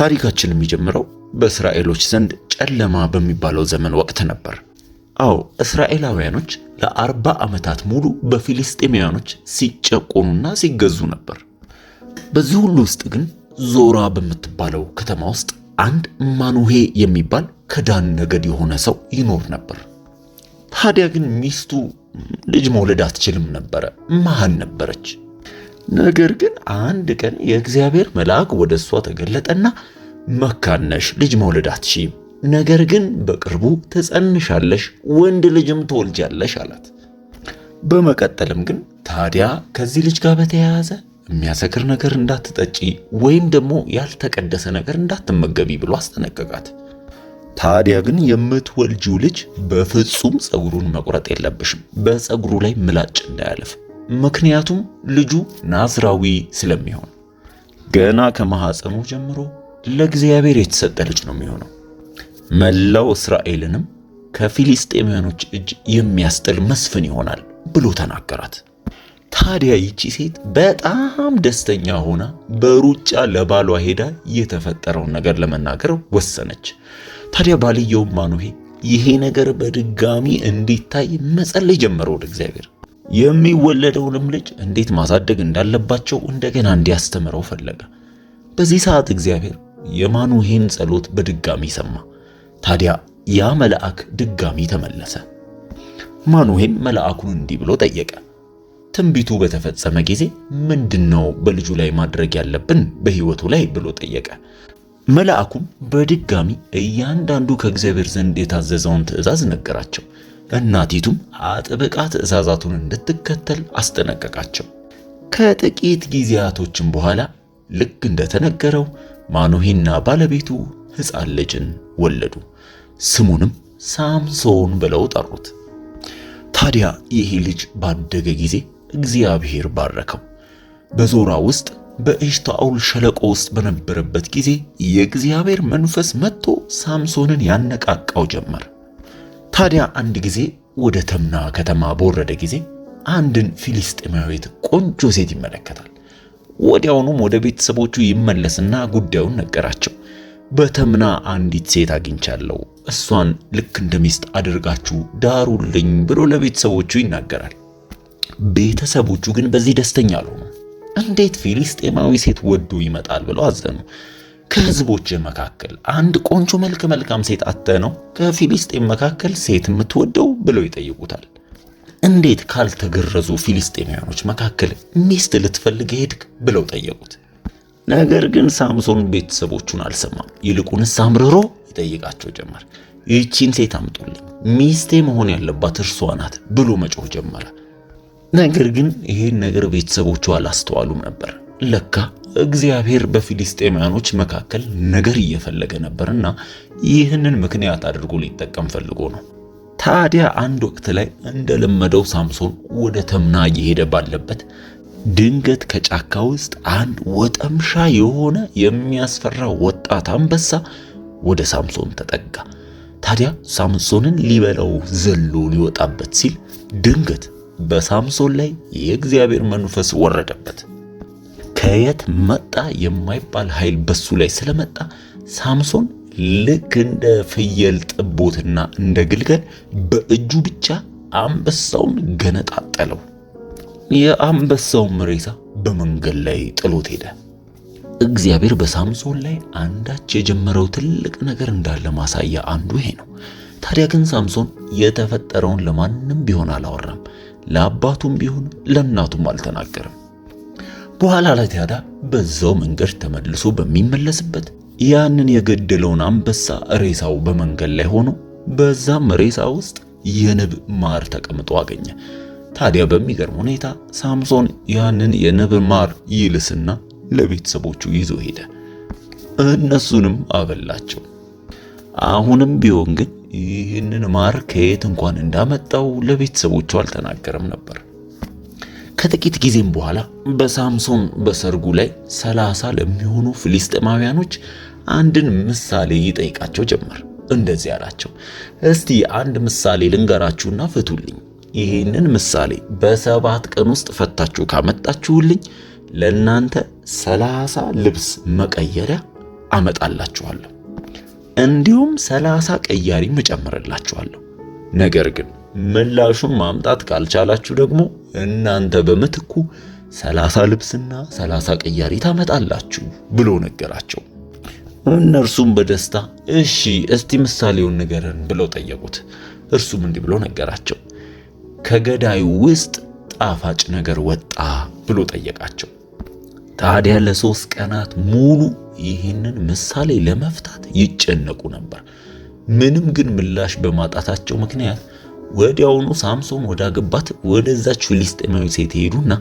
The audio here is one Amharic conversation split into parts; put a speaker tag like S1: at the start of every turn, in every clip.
S1: ታሪካችን የሚጀምረው በእስራኤሎች ዘንድ ጨለማ በሚባለው ዘመን ወቅት ነበር። አዎ እስራኤላውያኖች ለ40 ዓመታት ሙሉ በፊሊስጤማውያኖች ሲጨቆኑና ሲገዙ ነበር። በዚህ ሁሉ ውስጥ ግን ዞራ በምትባለው ከተማ ውስጥ አንድ ማኑሄ የሚባል ከዳን ነገድ የሆነ ሰው ይኖር ነበር። ታዲያ ግን ሚስቱ ልጅ መውለድ አትችልም ነበረ፣ መሃን ነበረች። ነገር ግን አንድ ቀን የእግዚአብሔር መልአክ ወደ እሷ ተገለጠና መካን ነሽ፣ ልጅ መውለድ አትችይም፣ ነገር ግን በቅርቡ ትጸንሻለሽ፣ ወንድ ልጅም ትወልጃለሽ አላት። በመቀጠልም ግን ታዲያ ከዚህ ልጅ ጋር በተያያዘ የሚያሰክር ነገር እንዳትጠጪ ወይም ደግሞ ያልተቀደሰ ነገር እንዳትመገቢ ብሎ አስጠነቀቃት። ታዲያ ግን የምትወልጂው ልጅ በፍጹም ፀጉሩን መቁረጥ የለብሽም፣ በፀጉሩ ላይ ምላጭ እንዳያልፍ፣ ምክንያቱም ልጁ ናዝራዊ ስለሚሆን ገና ከማህፀኑ ጀምሮ ለእግዚአብሔር የተሰጠ ልጅ ነው የሚሆነው። መላው እስራኤልንም ከፊሊስጤማውያኖች እጅ የሚያስጥል መስፍን ይሆናል ብሎ ተናገራት። ታዲያ ይቺ ሴት በጣም ደስተኛ ሆና በሩጫ ለባሏ ሄዳ የተፈጠረውን ነገር ለመናገር ወሰነች። ታዲያ ባልየው ማኑሄ ይሄ ነገር በድጋሚ እንዲታይ መጸለይ ጀመረ ወደ እግዚአብሔር። የሚወለደውንም ልጅ እንዴት ማሳደግ እንዳለባቸው እንደገና እንዲያስተምረው ፈለገ። በዚህ ሰዓት እግዚአብሔር የማኑሄን ጸሎት በድጋሚ ሰማ። ታዲያ ያ መልአክ ድጋሚ ተመለሰ። ማኑሄም መልአኩን እንዲህ ብሎ ጠየቀ። ትንቢቱ በተፈጸመ ጊዜ ምንድነው በልጁ ላይ ማድረግ ያለብን በሕይወቱ ላይ ብሎ ጠየቀ። መልአኩም በድጋሚ እያንዳንዱ ከእግዚአብሔር ዘንድ የታዘዘውን ትእዛዝ ነገራቸው። እናቲቱም አጥብቃ ትእዛዛቱን እንድትከተል አስጠነቀቃቸው። ከጥቂት ጊዜያቶችም በኋላ ልክ እንደተነገረው ማኑሄና ባለቤቱ ሕፃን ልጅን ወለዱ። ስሙንም ሳምሶን ብለው ጠሩት። ታዲያ ይህ ልጅ ባደገ ጊዜ እግዚአብሔር ባረከው። በዞራ ውስጥ በኤሽታኦል ሸለቆ ውስጥ በነበረበት ጊዜ የእግዚአብሔር መንፈስ መጥቶ ሳምሶንን ያነቃቃው ጀመር። ታዲያ አንድ ጊዜ ወደ ተምና ከተማ በወረደ ጊዜ አንድን ፊሊስጤማዊት ቆንጆ ሴት ይመለከታል። ወዲያውኑም ወደ ቤተሰቦቹ ይመለስና ጉዳዩን ነገራቸው። በተምና አንዲት ሴት አግኝቻለሁ፣ እሷን ልክ እንደ ሚስት አድርጋችሁ ዳሩልኝ ብሎ ለቤተሰቦቹ ይናገራል። ቤተሰቦቹ ግን በዚህ ደስተኛ አልሆኑ። እንዴት ፊሊስጤማዊ ሴት ወዶ ይመጣል ብለው አዘኑ። ከህዝቦች መካከል አንድ ቆንጆ መልካም ሴት አጥተ ነው ከፊሊስጤም መካከል ሴት የምትወደው ብለው ይጠይቁታል። እንዴት ካልተገረዙ ፊሊስጤማውያኖች መካከል ሚስት ልትፈልግ ሄድክ ብለው ጠየቁት። ነገር ግን ሳምሶን ቤተሰቦቹን አልሰማም። ይልቁንስ አምርሮ ይጠይቃቸው ጀመር። ይህቺን ሴት አምጡልኝ፣ ሚስቴ መሆን ያለባት እርሷ ናት ብሎ መጮህ ጀመረ። ነገር ግን ይሄን ነገር ቤተሰቦቹ አላስተዋሉም ነበር። ለካ እግዚአብሔር በፊሊስጤማውያኖች መካከል ነገር እየፈለገ ነበርና ይህንን ምክንያት አድርጎ ሊጠቀም ፈልጎ ነው። ታዲያ አንድ ወቅት ላይ እንደለመደው ሳምሶን ወደ ተምና እየሄደ ባለበት ድንገት ከጫካ ውስጥ አንድ ወጠምሻ የሆነ የሚያስፈራ ወጣት አንበሳ ወደ ሳምሶን ተጠጋ። ታዲያ ሳምሶንን ሊበላው ዘሎ ሊወጣበት ሲል ድንገት በሳምሶን ላይ የእግዚአብሔር መንፈስ ወረደበት። ከየት መጣ የማይባል ኃይል በሱ ላይ ስለመጣ ሳምሶን ልክ እንደ ፍየል ጥቦትና እንደ ግልገል በእጁ ብቻ አንበሳውን ገነጣጠለው። የአንበሳውም ሬሳ በመንገድ ላይ ጥሎት ሄደ። እግዚአብሔር በሳምሶን ላይ አንዳች የጀመረው ትልቅ ነገር እንዳለ ማሳያ አንዱ ይሄ ነው። ታዲያ ግን ሳምሶን የተፈጠረውን ለማንም ቢሆን አላወራም። ለአባቱም ቢሆን ለእናቱም አልተናገረም። በኋላ ላይ ታዲያ በዛው መንገድ ተመልሶ በሚመለስበት ያንን የገደለውን አንበሳ ሬሳው በመንገድ ላይ ሆኖ በዛም ሬሳ ውስጥ የንብ ማር ተቀምጦ አገኘ። ታዲያ በሚገርም ሁኔታ ሳምሶን ያንን የንብ ማር ይልስና ለቤተሰቦቹ ይዞ ሄደ። እነሱንም አበላቸው። አሁንም ቢሆን ግን ይህንን ማር ከየት እንኳን እንዳመጣው ለቤተሰቦቹ አልተናገረም ነበር። ከጥቂት ጊዜም በኋላ በሳምሶን በሰርጉ ላይ 30 ለሚሆኑ ፍልስጤማውያኖች አንድን ምሳሌ ይጠይቃቸው ጀመር። እንደዚህ አላቸው፣ እስቲ አንድ ምሳሌ ልንገራችሁና ፍቱልኝ። ይህንን ምሳሌ በ7 ቀን ውስጥ ፈታችሁ ካመጣችሁልኝ ለእናንተ 30 ልብስ መቀየሪያ አመጣላችኋለሁ፣ እንዲሁም 30 ቀያሪም እጨምርላችኋለሁ። ነገር ግን ምላሹን ማምጣት ካልቻላችሁ ደግሞ እናንተ በምትኩ 30 ልብስና 30 ቀያሪ ታመጣላችሁ ብሎ ነገራቸው። እነርሱም በደስታ እሺ እስቲ ምሳሌውን ንገረን ብለው ጠየቁት። እርሱም እንዲህ ብሎ ነገራቸው። ከገዳዩ ውስጥ ጣፋጭ ነገር ወጣ ብሎ ጠየቃቸው። ታዲያ ለ3 ቀናት ሙሉ ይህንን ምሳሌ ለመፍታት ይጨነቁ ነበር። ምንም ግን ምላሽ በማጣታቸው ምክንያት ወዲያውኑ ሳምሶን ወዳገባት ወደዛች ፍልስጤማዊ ሴት ሄዱና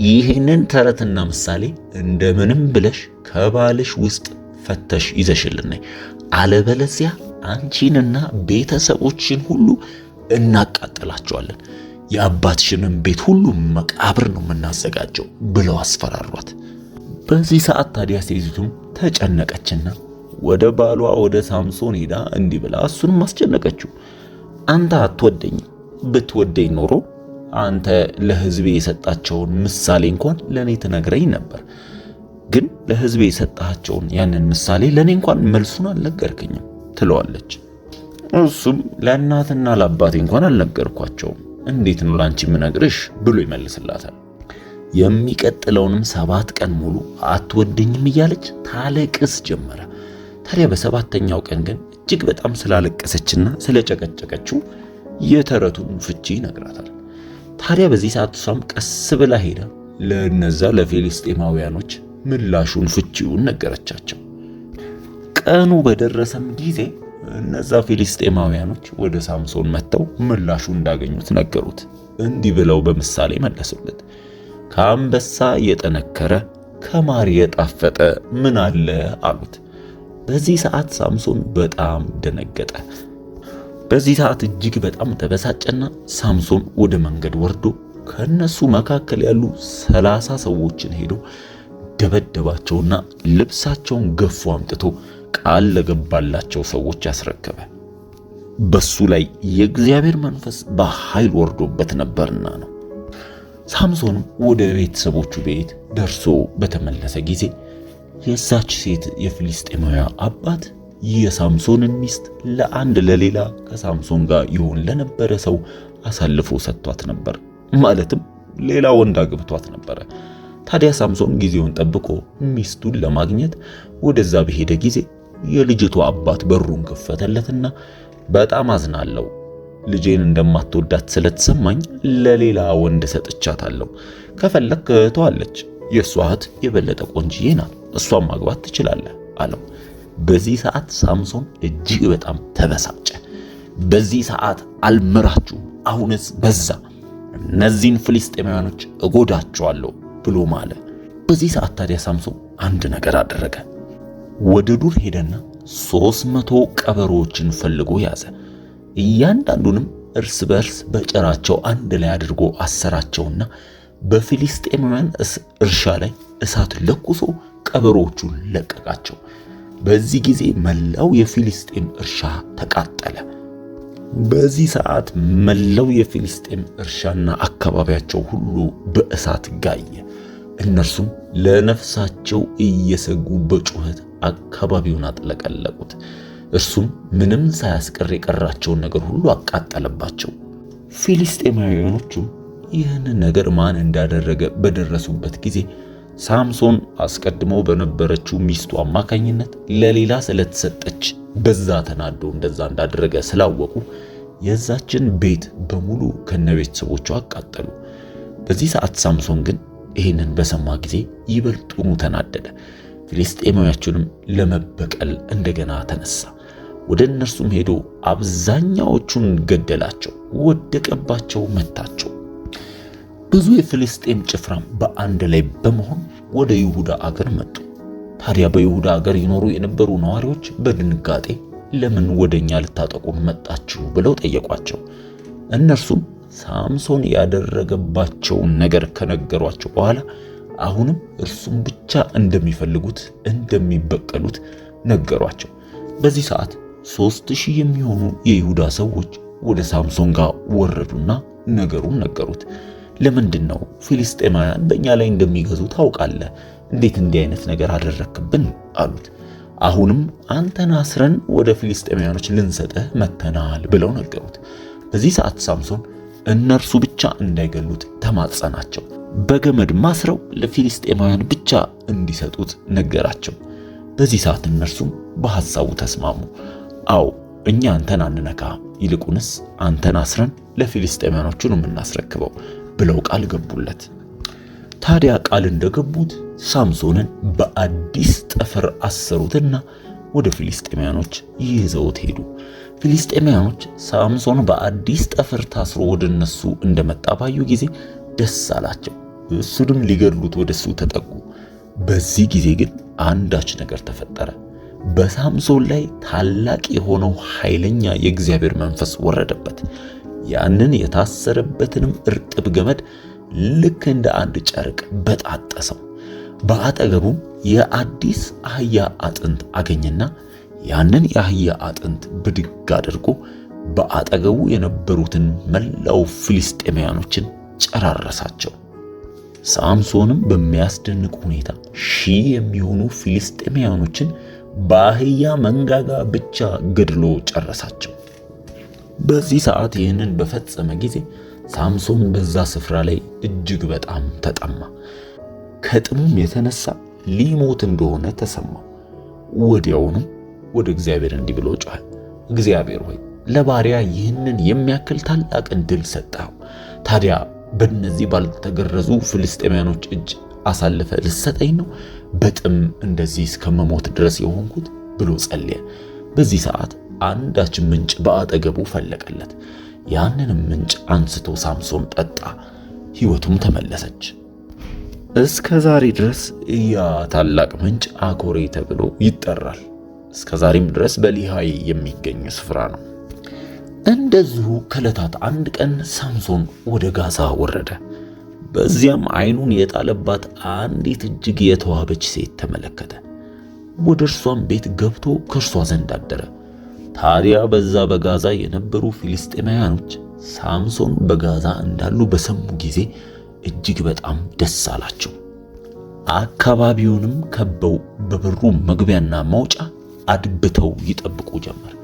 S1: ይህንን ተረትና ምሳሌ እንደምንም ብለሽ ከባልሽ ውስጥ ፈተሽ ይዘሽልን፣ አለበለዚያ አንቺንና ቤተሰቦችን ሁሉ እናቃጥላቸዋለን፣ የአባትሽንም ቤት ሁሉ መቃብር ነው የምናዘጋጀው ብለው አስፈራሯት። በዚህ ሰዓት ታዲያ ሴቲቱም ተጨነቀችና ወደ ባሏ ወደ ሳምሶን ሄዳ እንዲህ ብላ እሱንም አስጨነቀችው። አንተ አትወደኝም፣ ብትወደኝ ኖሮ አንተ ለሕዝቤ የሰጣቸውን ምሳሌ እንኳን ለኔ ትነግረኝ ነበር። ግን ለሕዝቤ የሰጣቸውን ያንን ምሳሌ ለኔ እንኳን መልሱን አልነገርከኝም ትለዋለች። እሱም ለእናትና ለአባቴ እንኳን አልነገርኳቸውም፣ እንዴት ነው ላንቺ ምነግርሽ ብሎ ይመልስላታል። የሚቀጥለውንም 7 ቀን ሙሉ አትወደኝም እያለች ታለቅስ ጀመረ። ታዲያ በሰባተኛው ቀን ግን እጅግ በጣም ስላለቀሰችና ስለጨቀጨቀችው የተረቱን ፍቺ ይነግራታል። ታዲያ በዚህ ሰዓት እሷም ቀስ ብላ ሄዳ ለነዛ ለፊልስጤማውያኖች ምላሹን ፍቺውን ነገረቻቸው። ቀኑ በደረሰም ጊዜ እነዛ ፊልስጤማውያኖች ወደ ሳምሶን መጥተው ምላሹን እንዳገኙት ነገሩት። እንዲህ ብለው በምሳሌ መለሱለት። ከአንበሳ የጠነከረ ከማር የጣፈጠ ምን አለ አሉት። በዚህ ሰዓት ሳምሶን በጣም ደነገጠ። በዚህ ሰዓት እጅግ በጣም ተበሳጨና ሳምሶን ወደ መንገድ ወርዶ ከነሱ መካከል ያሉ 30 ሰዎችን ሄዶ ደበደባቸውና ልብሳቸውን ገፎ አምጥቶ ቃል ለገባላቸው ሰዎች ያስረከበ። በሱ ላይ የእግዚአብሔር መንፈስ በኃይል ወርዶበት ነበርና ነው። ሳምሶንም ወደ ቤተሰቦቹ ቤት ደርሶ በተመለሰ ጊዜ የዛች ሴት የፍልስጤማውያ አባት የሳምሶንን ሚስት ለአንድ ለሌላ ከሳምሶን ጋር ይሆን ለነበረ ሰው አሳልፎ ሰጥቷት ነበር። ማለትም ሌላ ወንድ አግብቷት ነበረ። ታዲያ ሳምሶን ጊዜውን ጠብቆ ሚስቱን ለማግኘት ወደዛ በሄደ ጊዜ የልጅቷ አባት በሩን ከፈተለትና በጣም አዝናለሁ፣ ልጄን እንደማትወዳት ስለተሰማኝ ለሌላ ወንድ ሰጥቻታለሁ፣ ከፈለክ ተዋለች፣ የሷ እህት የበለጠ ቆንጂዬ ናት፣ እሷን ማግባት ትችላለህ አለው። በዚህ ሰዓት ሳምሶን እጅግ በጣም ተበሳጨ። በዚህ ሰዓት አልምራችሁም፣ አሁንስ በዛ፣ እነዚህን ፍልስጤማውያኖች እጎዳቸዋለሁ ብሎ ማለ። በዚህ ሰዓት ታዲያ ሳምሶን አንድ ነገር አደረገ። ወደ ዱር ሄደና 300 ቀበሮዎችን ፈልጎ ያዘ። እያንዳንዱንም እርስ በርስ በጭራቸው አንድ ላይ አድርጎ አሰራቸውና በፊልስጤማውያን እርሻ ላይ እሳት ለኩሶ ቀበሮዎቹን ለቀቃቸው። በዚህ ጊዜ መላው የፊልስጤም እርሻ ተቃጠለ። በዚህ ሰዓት መላው የፊልስጤም እርሻና አካባቢያቸው ሁሉ በእሳት ጋየ። እነርሱም ለነፍሳቸው እየሰጉ በጩኸት አካባቢውን አጥለቀለቁት። እርሱም ምንም ሳያስቀር የቀራቸውን ነገር ሁሉ አቃጠለባቸው። ፊልስጤማውያኖቹም ይህንን ነገር ማን እንዳደረገ በደረሱበት ጊዜ ሳምሶን አስቀድሞ በነበረችው ሚስቱ አማካኝነት ለሌላ ስለተሰጠች በዛ ተናዶ እንደዛ እንዳደረገ ስላወቁ የዛችን ቤት በሙሉ ከነቤተሰቦቿ አቃጠሉ። በዚህ ሰዓት ሳምሶን ግን ይህንን በሰማ ጊዜ ይበልጡኑ ተናደደ። ፊልስጤማውያኑንም ለመበቀል እንደገና ተነሳ። ወደ እነርሱም ሄዶ አብዛኛዎቹን ገደላቸው፣ ወደቀባቸው፣ መታቸው። ብዙ የፍልስጤም ጭፍራም በአንድ ላይ በመሆን ወደ ይሁዳ አገር መጡ። ታዲያ በይሁዳ አገር ይኖሩ የነበሩ ነዋሪዎች በድንጋጤ ለምን ወደኛ ልታጠቁን መጣችሁ ብለው ጠየቋቸው። እነርሱም ሳምሶን ያደረገባቸውን ነገር ከነገሯቸው በኋላ አሁንም እርሱም ብቻ እንደሚፈልጉት እንደሚበቀሉት ነገሯቸው። በዚህ ሰዓት 3000 የሚሆኑ የይሁዳ ሰዎች ወደ ሳምሶን ጋር ወረዱና ነገሩን ነገሩት። ለምንድን ነው ፊልስጤማውያን በእኛ ላይ እንደሚገዙ ታውቃለህ? እንዴት እንዲህ አይነት ነገር አደረክብን? አሉት። አሁንም አንተን አስረን ወደ ፊልስጤማውያኖች ልንሰጥህ መተናል ብለው ነገሩት። በዚህ ሰዓት ሳምሶን እነርሱ ብቻ እንዳይገሉት ተማጸናቸው። በገመድ ማስረው ለፊልስጤማውያን ብቻ እንዲሰጡት ነገራቸው። በዚህ ሰዓት እነርሱም በሐሳቡ ተስማሙ። አዎ እኛ አንተን አንነካ፣ ይልቁንስ አንተን አስረን ለፊልስጤማውያኖቹ ነው የምናስረክበው ብለው ቃል ገቡለት። ታዲያ ቃል እንደገቡት ሳምሶንን በአዲስ ጠፍር አሰሩትና ወደ ፊልስጤማውያኖች ይዘውት ሄዱ። ፊልስጤማውያኖች ሳምሶን በአዲስ ጠፍር ታስሮ ወደ እነሱ እንደመጣ ባዩ ጊዜ ደስ አላቸው። እሱንም ሊገድሉት ወደሱ ተጠጉ። በዚህ ጊዜ ግን አንዳች ነገር ተፈጠረ። በሳምሶን ላይ ታላቅ የሆነው ኃይለኛ የእግዚአብሔር መንፈስ ወረደበት። ያንን የታሰረበትንም እርጥብ ገመድ ልክ እንደ አንድ ጨርቅ በጣጠሰው። በአጠገቡም የአዲስ አህያ አጥንት አገኘና ያንን የአህያ አጥንት ብድግ አድርጎ በአጠገቡ የነበሩትን መላው ፊልስጤማውያኖችን ጨራረሳቸው። ሳምሶንም በሚያስደንቅ ሁኔታ 1000 የሚሆኑ ፊልስጤማውያኖችን በአህያ መንጋጋ ብቻ ገድሎ ጨረሳቸው። በዚህ ሰዓት ይህንን በፈጸመ ጊዜ ሳምሶን በዛ ስፍራ ላይ እጅግ በጣም ተጠማ። ከጥሙም የተነሳ ሊሞት እንደሆነ ተሰማው። ወዲያውኑም ወደ እግዚአብሔር እንዲህ ብሎ ጮኸ። እግዚአብሔር ሆይ ለባሪያ ይህንን የሚያክል ታላቅን ድል ሰጠኸው። ታዲያ በእነዚህ ባልተገረዙ ፍልስጤማውያኖች እጅ አሳልፈ ልሰጠኝ ነው በጥም እንደዚህ እስከመሞት ድረስ የሆንኩት ብሎ ጸለየ። በዚህ ሰዓት አንዳች ምንጭ በአጠገቡ ፈለቀለት። ያንንም ምንጭ አንስቶ ሳምሶን ጠጣ፣ ሕይወቱም ተመለሰች። እስከ ዛሬ ድረስ ያ ታላቅ ምንጭ አኮሬ ተብሎ ይጠራል። እስከ ዛሬም ድረስ በሊሃይ የሚገኝ ስፍራ ነው። እንደዚሁ ከዕለታት አንድ ቀን ሳምሶን ወደ ጋዛ ወረደ። በዚያም ዓይኑን የጣለባት አንዲት እጅግ የተዋበች ሴት ተመለከተ። ወደ እርሷም ቤት ገብቶ ከእርሷ ዘንድ አደረ። ታዲያ በዛ በጋዛ የነበሩ ፊልስጤማውያኖች ሳምሶን በጋዛ እንዳሉ በሰሙ ጊዜ እጅግ በጣም ደስ አላቸው። አካባቢውንም ከበው በበሩ መግቢያና መውጫ አድብተው ይጠብቁ ጀመር።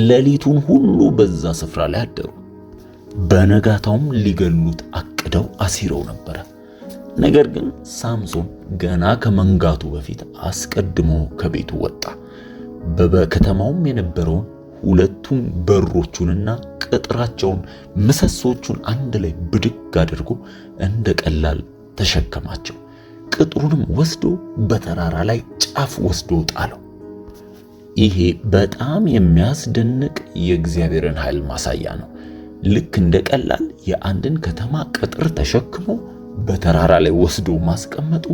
S1: ሌሊቱን ሁሉ በዛ ስፍራ ላይ አደሩ። በነጋታውም ሊገሉት አቅደው አሲረው ነበረ። ነገር ግን ሳምሶን ገና ከመንጋቱ በፊት አስቀድሞ ከቤቱ ወጣ። በከተማውም የነበረውን ሁለቱም በሮቹንና ቅጥራቸውን ምሰሶቹን አንድ ላይ ብድግ አድርጎ እንደ ቀላል ተሸከማቸው። ቅጥሩንም ወስዶ በተራራ ላይ ጫፍ ወስዶ ጣለው። ይሄ በጣም የሚያስደንቅ የእግዚአብሔርን ኃይል ማሳያ ነው። ልክ እንደ ቀላል የአንድን ከተማ ቅጥር ተሸክሞ በተራራ ላይ ወስዶ ማስቀመጡ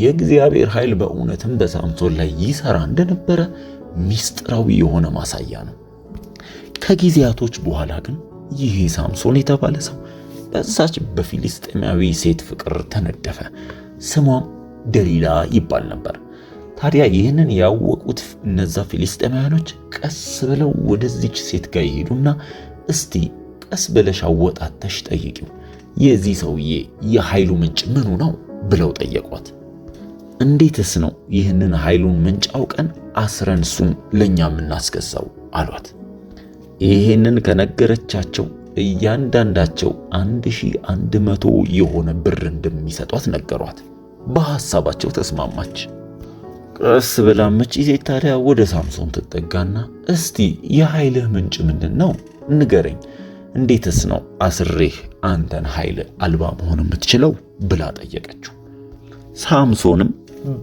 S1: የእግዚአብሔር ኃይል በእውነትም በሳምሶን ላይ ይሰራ እንደነበረ ሚስጥራዊ የሆነ ማሳያ ነው። ከጊዜያቶች በኋላ ግን ይህ ሳምሶን የተባለ ሰው በዛች በፊልስጤማዊ ሴት ፍቅር ተነደፈ። ስሟም ደሊላ ይባል ነበር። ታዲያ ይህንን ያወቁት እነዛ ፊልስጤማውያኖች ቀስ ብለው ወደዚች ሴት ጋር ይሄዱና እስቲ ቀስ ብለሽ አወጣተሽ ጠይቂው፣ የዚህ ሰውዬ የኃይሉ ምንጭ ምኑ ነው ብለው ጠየቋት። እንዴትስ ነው ይህንን ኃይሉን ምንጭ አውቀን አስረን እሱን ለኛ የምናስገዛው አሏት። ይህንን ከነገረቻቸው እያንዳንዳቸው 1100 የሆነ ብር እንደሚሰጧት ነገሯት። በሐሳባቸው ተስማማች። ቀስ ብላመች ሴት ታዲያ ወደ ሳምሶን ትጠጋና እስቲ የኃይልህ ምንጭ ምንድን ነው ንገረኝ፣ እንዴትስ ነው አስሬህ አንተን ኃይል አልባ መሆን የምትችለው ብላ ጠየቀችው። ሳምሶንም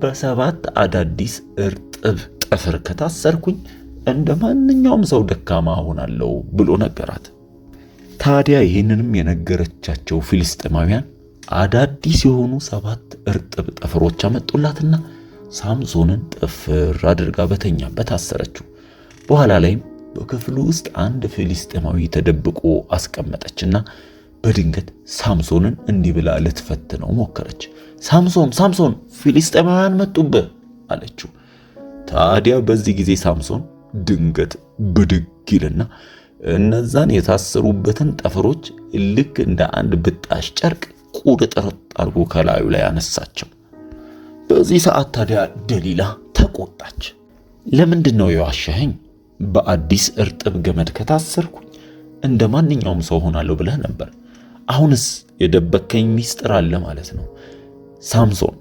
S1: በ7 አዳዲስ እርጥብ ጠፍር ከታሰርኩኝ እንደ ማንኛውም ሰው ደካማ ሆናለሁ ብሎ ነገራት። ታዲያ ይህንንም የነገረቻቸው ፊልስጤማውያን አዳዲስ የሆኑ 7 እርጥብ ጠፍሮች አመጡላትና ሳምሶንን ጥፍር አድርጋ በተኛበት አሰረችው። በኋላ ላይም በክፍሉ ውስጥ አንድ ፊልስጤማዊ ተደብቆ አስቀመጠችና በድንገት ሳምሶንን እንዲህ ብላ ልትፈትነው ሞከረች። ሳምሶን ሳምሶን፣ ፊልስጤማውያን መጡብህ አለችው። ታዲያ በዚህ ጊዜ ሳምሶን ድንገት ብድግ ይልና እነዛን የታሰሩበትን ጠፍሮች ልክ እንደ አንድ ብጣሽ ጨርቅ ቁርጥርጥ አድርጎ ከላዩ ላይ አነሳቸው። በዚህ ሰዓት ታዲያ ደሊላ ተቆጣች። ለምንድነው የዋሸኸኝ? በአዲስ እርጥብ ገመድ ከታሰርኩኝ እንደ ማንኛውም ሰው ሆናለሁ ብለህ ነበር። አሁንስ የደበከኝ ሚስጥር አለ ማለት ነው። ሳምሶን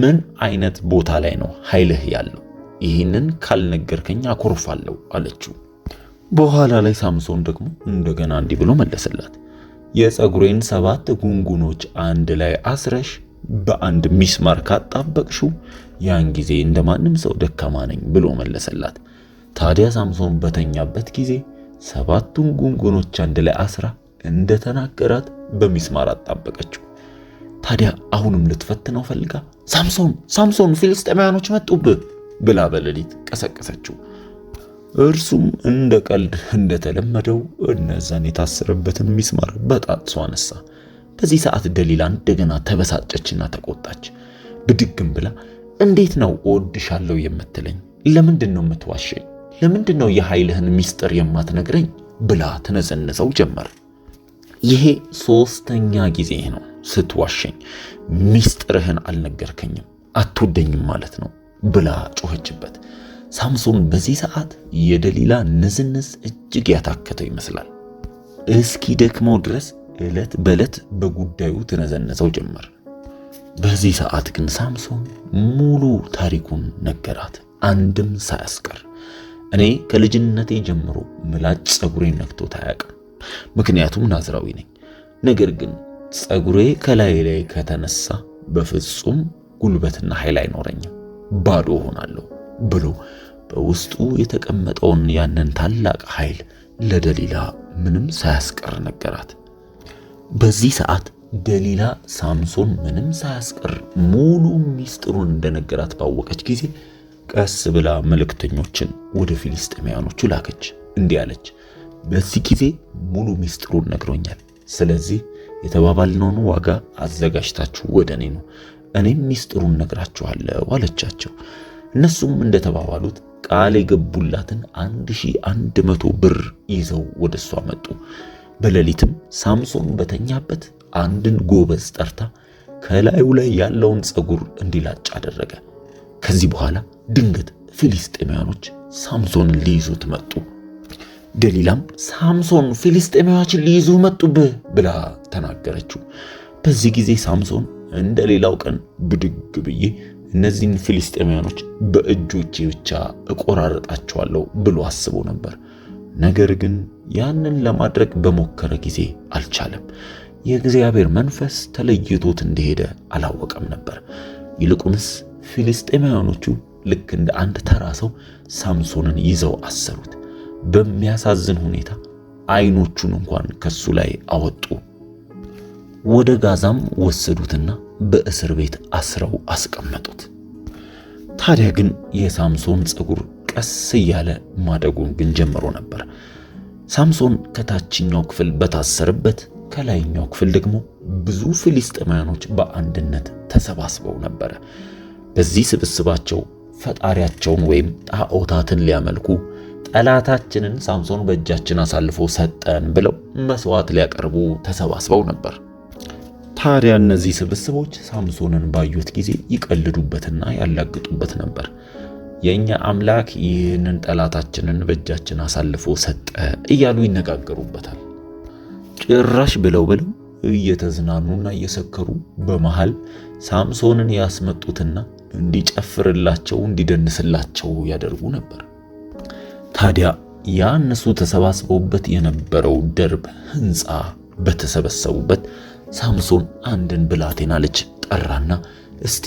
S1: ምን አይነት ቦታ ላይ ነው ኃይልህ ያለው? ይህንን ካልነገርከኝ አኮርፋለሁ አለችው። በኋላ ላይ ሳምሶን ደግሞ እንደገና እንዲህ ብሎ መለሰላት። የፀጉሬን 7 ጉንጉኖች አንድ ላይ አስረሽ በአንድ ሚስማር ካጣበቅሽው ያን ጊዜ እንደማንም ሰው ደካማ ነኝ ብሎ መለሰላት። ታዲያ ሳምሶን በተኛበት ጊዜ 7ቱን ጉንጉኖች አንድ ላይ አስራ እንደተናገራት በሚስማር አጣበቀችው። ታዲያ አሁንም ልትፈትነው ፈልጋ ሳምሶን ፊልስጤማውያኖች መጡብህ ብላ በሌሊት ቀሰቀሰችው። እርሱም እንደ ቀልድ እንደተለመደው እነዛን የታሰረበትን ሚስማር በጣጥሶ አነሳ። በዚህ ሰዓት ደሊላ እንደገና ተበሳጨችና ተቆጣች። ብድግም ብላ እንዴት ነው እወድሻለሁ የምትለኝ? ለምንድን ነው የምትዋሸኝ? ለምንድን ነው የኃይልህን ሚስጥር የማትነግረኝ? ብላ ትነዘንዘው ጀመር። ይሄ 3ኛ ጊዜ ነው ስትዋሸኝ፣ ሚስጥርህን አልነገርከኝም፣ አትወደኝም ማለት ነው ብላ ጮኸችበት። ሳምሶን በዚህ ሰዓት የደሊላ ንዝንዝ እጅግ ያታከተው ይመስላል። እስኪ ደክመው ድረስ ዕለት በዕለት በጉዳዩ ትነዘነዘው ጀመር። በዚህ ሰዓት ግን ሳምሶን ሙሉ ታሪኩን ነገራት፣ አንድም ሳያስቀር። እኔ ከልጅነቴ ጀምሮ ምላጭ ፀጉሬን ነክቶት አያውቅም፣ ምክንያቱም ናዝራዊ ነኝ። ነገር ግን ፀጉሬ ከላይ ላይ ከተነሳ በፍጹም ጉልበትና ኃይል አይኖረኝም፣ ባዶ ሆናለሁ ብሎ በውስጡ የተቀመጠውን ያንን ታላቅ ኃይል ለደሊላ ምንም ሳያስቀር ነገራት። በዚህ ሰዓት ደሊላ ሳምሶን ምንም ሳያስቀር ሙሉ ሚስጥሩን እንደነገራት ባወቀች ጊዜ ቀስ ብላ መልእክተኞችን ወደ ፊልስጤማውያኖቹ ላከች። እንዲህ አለች፣ በዚህ ጊዜ ሙሉ ሚስጥሩን ነግሮኛል። ስለዚህ የተባባልነውን ዋጋ አዘጋጅታችሁ ወደ እኔ ነው፣ እኔም ሚስጥሩን ነግራችኋለሁ አለቻቸው። እነሱም እንደተባባሉት ቃል የገቡላትን 1100 ብር ይዘው ወደሷ መጡ። በሌሊትም ሳምሶን በተኛበት አንድን ጎበዝ ጠርታ ከላዩ ላይ ያለውን ፀጉር እንዲላጭ አደረገ። ከዚህ በኋላ ድንገት ፊልስጤማውያኖች ሳምሶንን ሊይዙት መጡ። ደሊላም ሳምሶን ፊልስጤማውያኖች ሊይዙ መጡብህ ብላ ተናገረችው። በዚህ ጊዜ ሳምሶን እንደ ሌላው ቀን ብድግ ብዬ እነዚህን ፊልስጤማውያኖች በእጆቼ ብቻ እቆራረጣቸዋለሁ ብሎ አስቦ ነበር። ነገር ግን ያንን ለማድረግ በሞከረ ጊዜ አልቻለም። የእግዚአብሔር መንፈስ ተለይቶት እንደሄደ አላወቀም ነበር። ይልቁንስ ፊልስጤማውያኖቹ ልክ እንደ አንድ ተራ ሰው ሳምሶንን ይዘው አሰሩት። በሚያሳዝን ሁኔታ አይኖቹን እንኳን ከሱ ላይ አወጡ። ወደ ጋዛም ወሰዱትና በእስር ቤት አስረው አስቀመጡት። ታዲያ ግን የሳምሶን ፀጉር ቀስ እያለ ማደጉን ግን ጀምሮ ነበር። ሳምሶን ከታችኛው ክፍል በታሰረበት ከላይኛው ክፍል ደግሞ ብዙ ፊልስጤማውያኖች በአንድነት ተሰባስበው ነበር። በዚህ ስብስባቸው ፈጣሪያቸውን ወይም ጣዖታትን ሊያመልኩ ጠላታችንን ሳምሶን በእጃችን አሳልፎ ሰጠን ብለው መስዋዕት ሊያቀርቡ ተሰባስበው ነበር። ታዲያ እነዚህ ስብስቦች ሳምሶንን ባዩት ጊዜ ይቀልዱበትና ያላግጡበት ነበር። የኛ አምላክ ይህንን ጠላታችንን በእጃችን አሳልፎ ሰጠ እያሉ ይነጋገሩበታል። ጭራሽ ብለው እየተዝናኑና እየሰከሩ በመሃል ሳምሶንን ያስመጡትና እንዲጨፍርላቸው እንዲደንስላቸው ያደርጉ ነበር። ታዲያ ያ እነሱ ተሰባስበውበት የነበረው ደርብ ህንፃ በተሰበሰቡበት ሳምሶን አንድን ብላቴና ልጅ ጠራና እስቲ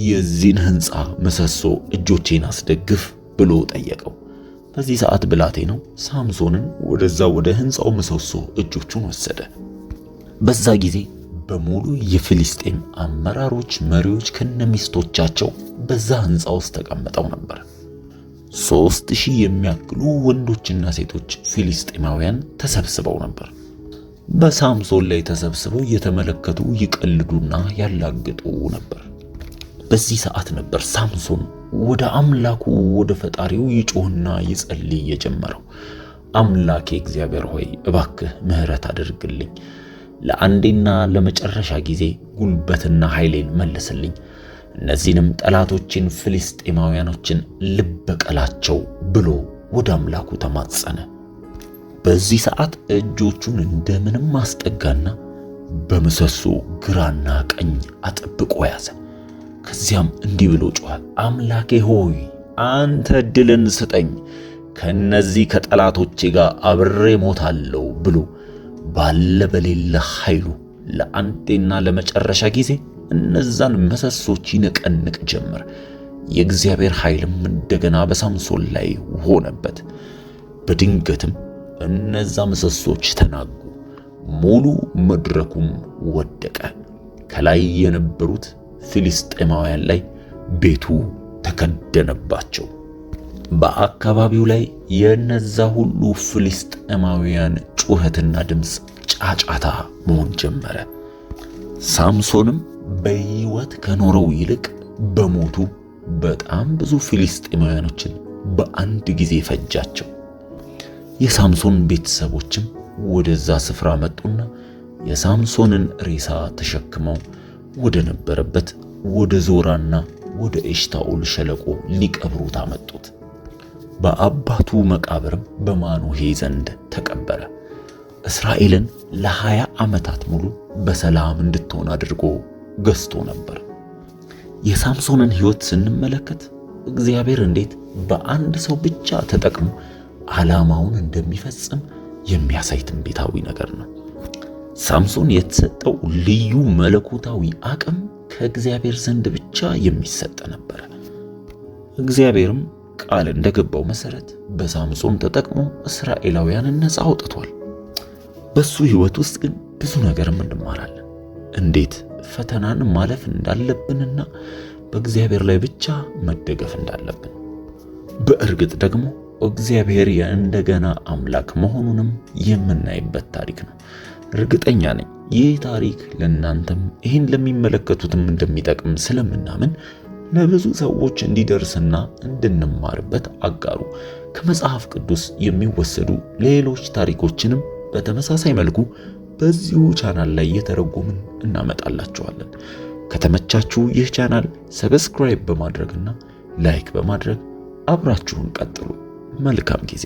S1: የዚህን ህንፃ ምሰሶ እጆቼን አስደግፍ ብሎ ጠየቀው። በዚህ ሰዓት ብላቴናው ሳምሶንን ወደ ህንፃው ምሰሶ እጆቹን ወሰደ። በዛ ጊዜ በሙሉ የፊልስጤም አመራሮች፣ መሪዎች ከነሚስቶቻቸው በዛ ህንፃ ውስጥ ተቀምጠው ነበር። 3000 የሚያክሉ ወንዶችና ሴቶች ፊልስጤማውያን ተሰብስበው ነበር። በሳምሶን ላይ ተሰብስበው እየተመለከቱ ይቀልዱና ያላግጡ ነበር። በዚህ ሰዓት ነበር ሳምሶን ወደ አምላኩ ወደ ፈጣሪው ይጮህና ይጸልይ የጀመረው። አምላኬ እግዚአብሔር ሆይ እባክህ ምህረት አድርግልኝ፣ ለአንዴና ለመጨረሻ ጊዜ ጉልበትና ኃይሌን መልስልኝ፣ እነዚህንም ጠላቶችን ፍልስጤማውያኖችን ልበቀላቸው ብሎ ወደ አምላኩ ተማጸነ። በዚህ ሰዓት እጆቹን እንደምንም ማስጠጋና በምሰሶ ግራና ቀኝ አጥብቆ ያዘ። ከዚያም እንዲህ ብሎ ጮኸ፣ አምላኬ ሆይ አንተ ድልን ስጠኝ፣ ከነዚህ ከጠላቶቼ ጋር አብሬ ሞታለሁ ብሎ ባለ በሌለ ኃይሉ ለአንዴና ለመጨረሻ ጊዜ እነዛን ምሰሶች ይነቀንቅ ጀመር። የእግዚአብሔር ኃይልም እንደገና በሳምሶን ላይ ሆነበት። በድንገትም እነዛ ምሰሶች ተናጉ፣ ሙሉ መድረኩም ወደቀ። ከላይ የነበሩት ፍልስጤማውያን ላይ ቤቱ ተከደነባቸው። በአካባቢው ላይ የነዛ ሁሉ ፍልስጤማውያን ጩኸትና ድምፅ ጫጫታ መሆን ጀመረ። ሳምሶንም በሕይወት ከኖረው ይልቅ በሞቱ በጣም ብዙ ፍልስጤማውያኖችን በአንድ ጊዜ ፈጃቸው። የሳምሶን ቤተሰቦችም ወደዛ ስፍራ መጡና የሳምሶንን ሬሳ ተሸክመው ወደ ነበረበት ወደ ዞራና ወደ ኤሽታኦል ሸለቆ ሊቀብሩት አመጡት። በአባቱ መቃብርም በማኑሄ ዘንድ ተቀበረ። እስራኤልን ለ20 ዓመታት ሙሉ በሰላም እንድትሆን አድርጎ ገዝቶ ነበር። የሳምሶንን ሕይወት ስንመለከት እግዚአብሔር እንዴት በአንድ ሰው ብቻ ተጠቅሞ ዓላማውን እንደሚፈጽም የሚያሳይ ትንቢታዊ ነገር ነው። ሳምሶን የተሰጠው ልዩ መለኮታዊ አቅም ከእግዚአብሔር ዘንድ ብቻ የሚሰጥ ነበር። እግዚአብሔርም ቃል እንደገባው መሰረት በሳምሶን ተጠቅሞ እስራኤላውያንን ነፃ አውጥቷል። በሱ ሕይወት ውስጥ ግን ብዙ ነገርም እንማራለን። እንዴት ፈተናን ማለፍ እንዳለብንና በእግዚአብሔር ላይ ብቻ መደገፍ እንዳለብን። በእርግጥ ደግሞ እግዚአብሔር የእንደገና አምላክ መሆኑንም የምናይበት ታሪክ ነው። እርግጠኛ ነኝ ይህ ታሪክ ለእናንተም ይህን ለሚመለከቱትም እንደሚጠቅም ስለምናምን ለብዙ ሰዎች እንዲደርስና እንድንማርበት አጋሩ። ከመጽሐፍ ቅዱስ የሚወሰዱ ሌሎች ታሪኮችንም በተመሳሳይ መልኩ በዚሁ ቻናል ላይ የተረጎምን እናመጣላችኋለን። ከተመቻችሁ ይህ ቻናል ሰብስክራይብ በማድረግና ላይክ በማድረግ አብራችሁን ቀጥሉ። መልካም ጊዜ።